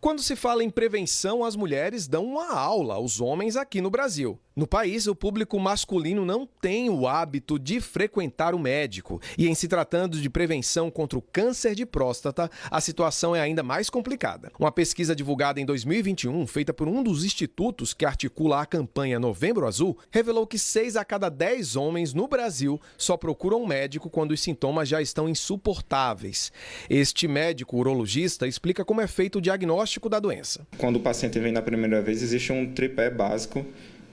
Quando se fala em prevenção, as mulheres dão uma aula aos homens aqui no Brasil. No país, o público masculino não tem o hábito de frequentar o médico. E em se tratando de prevenção contra o câncer de próstata, a situação é ainda mais complicada. Uma pesquisa divulgada em 2021, feita por um dos institutos que articula a campanha Novembro Azul, revelou que 6 a cada 10 homens no Brasil só procuram um médico quando os sintomas já estão insuportáveis. Este médico urologista explica como é feito o diagnóstico da doença. Quando o paciente vem na primeira vez, existe um tripé básico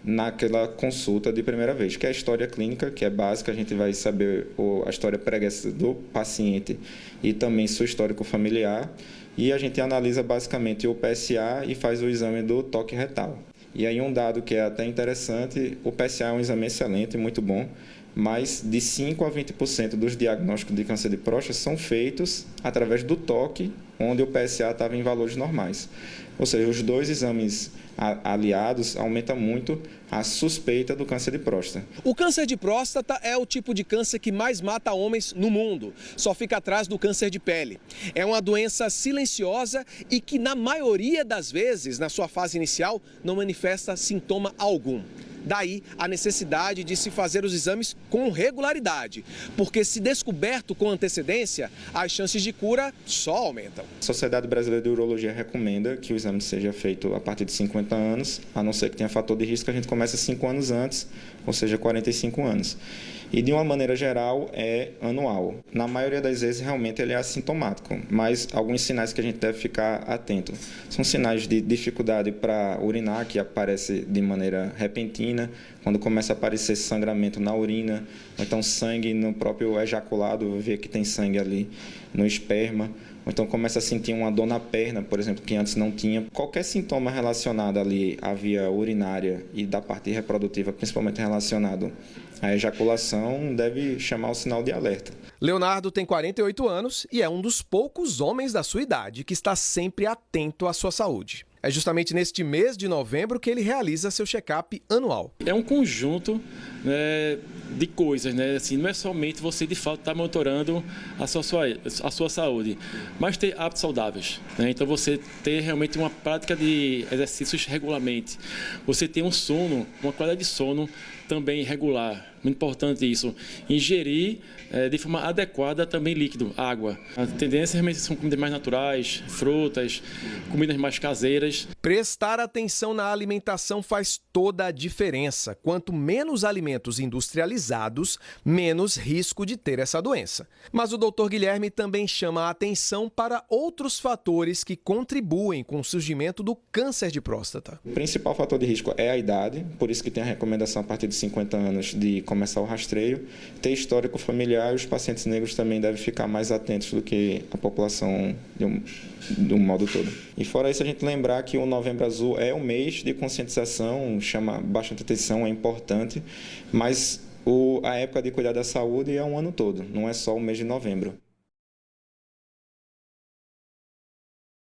naquela consulta de primeira vez, que é a história clínica, que é básica, a gente vai saber a história pregressa do paciente e também seu histórico familiar, e a gente analisa basicamente o PSA e faz o exame do toque retal. E aí um dado que é até interessante, o PSA é um exame excelente, muito bom, mas de 5 a 20% dos diagnósticos de câncer de próstata são feitos através do toque, onde o PSA estava em valores normais. Ou seja, os dois exames aliados aumentam muito a suspeita do câncer de próstata. O câncer de próstata é o tipo de câncer que mais mata homens no mundo. Só fica atrás do câncer de pele. É uma doença silenciosa e que, na maioria das vezes, na sua fase inicial, não manifesta sintoma algum. Daí a necessidade de se fazer os exames com regularidade, porque se descoberto com antecedência, as chances de cura só aumentam. A Sociedade Brasileira de Urologia recomenda que o exame seja feito a partir de 50 anos, a não ser que tenha fator de risco, a gente começa 5 anos antes, ou seja, 45 anos. E de uma maneira geral é anual. Na maioria das vezes realmente ele é assintomático, mas alguns sinais que a gente deve ficar atento. São sinais de dificuldade para urinar, que aparece de maneira repentina, quando começa a aparecer sangramento na urina, ou então sangue no próprio ejaculado, vê que tem sangue ali no esperma, ou então começa a sentir uma dor na perna, por exemplo, que antes não tinha. Qualquer sintoma relacionado ali à via urinária e da parte reprodutiva, principalmente relacionado à ejaculação, deve chamar o sinal de alerta. Leonardo tem 48 anos e é um dos poucos homens da sua idade que está sempre atento à sua saúde. É justamente neste mês de novembro que ele realiza seu check-up anual. É um conjunto, né, de coisas, né? Assim, não é somente você de fato estar monitorando a sua saúde, mas ter hábitos saudáveis, né? Então você ter realmente uma prática de exercícios regularmente, você ter um sono, uma qualidade de sono também regular, muito importante isso. Ingerir de forma adequada também líquido, água. A tendência realmente são comidas mais naturais, frutas, comidas mais caseiras. Prestar atenção na alimentação faz toda a diferença. Quanto menos alimentos industrializados, menos risco de ter essa doença. Mas o Dr. Guilherme também chama a atenção para outros fatores que contribuem com o surgimento do câncer de próstata. O principal fator de risco é a idade, por isso que tem a recomendação a partir de 50 anos de começar o rastreio. Ter histórico familiar, os pacientes negros também devem ficar mais atentos do que a população de um modo todo. E fora isso, a gente lembrar que o Novembro Azul é um mês de conscientização, chama bastante atenção, é importante, mas a época de cuidar da saúde é um ano todo, não é só o mês de novembro.